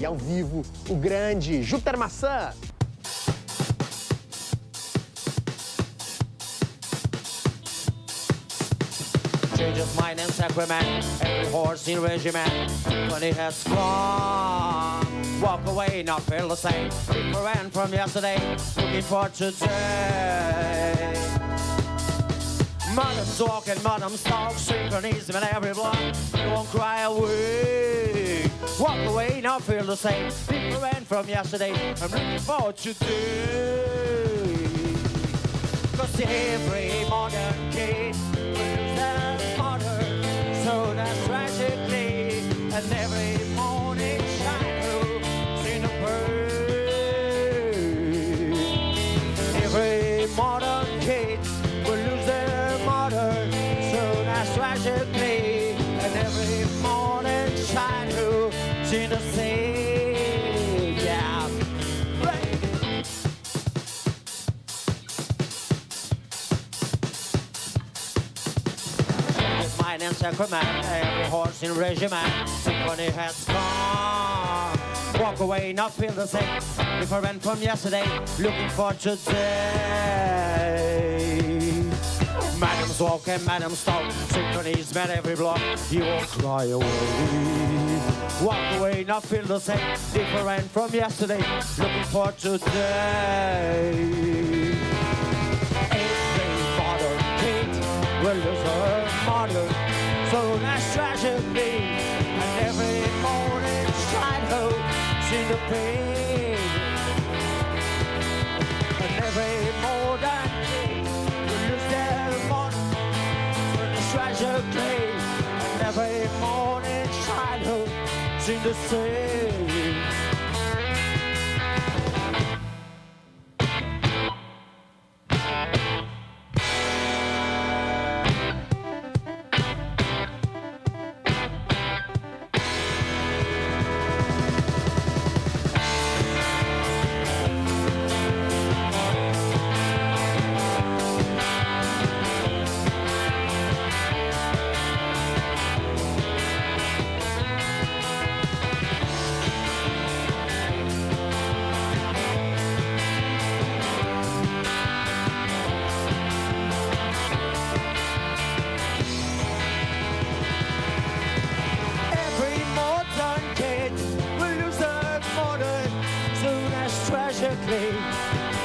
E ao vivo, o grande Júpiter Maçã. Changes mind and sacrament, every horse in regiment, when it has gone. Walk away, not feel the same, different from yesterday, looking for today. Madams walk and madams talk, synchronism in every block, you won't cry away. Walk away, not feel the same, different from yesterday, I'm looking for today. Cause every modern kid will lose their mother, so that's tragically, and every morning shine through in a bird. Every modern kid will lose their mother, so that's tragically, and every morning shine through in the sea. Yeah. Mine and sacrament, every horse in regiment, symphony has gone. Walk away, not feel the same, different from yesterday, looking for today. Madams walk and madams talk, symphonies met every block, you won't cry away. Walk away, not feel the same, different from yesterday, looking for today. Every modern kid will lose her mother, so that's tragedy, and every morning shine hope, see the pain. And every modern kid will lose their mother, so that's tragedy, and every morning shine hope, see the same.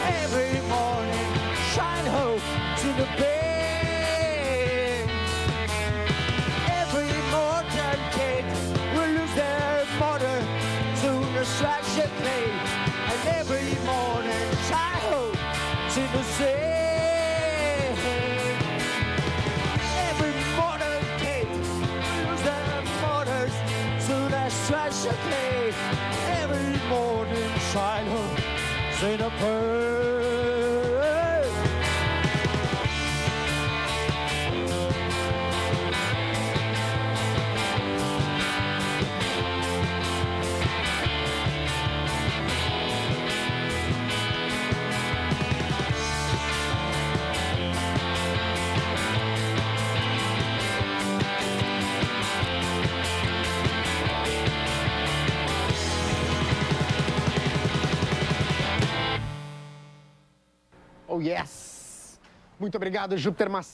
Every morning, shine hope to the pain. Every modern kid will lose their mother soon as tragically, and every morning, shine hope to the same. Every modern kid will lose their mothers soon as tragically, every morning, shine hope. In a bird. Oh, yes! Muito obrigado, Júpiter Maçã.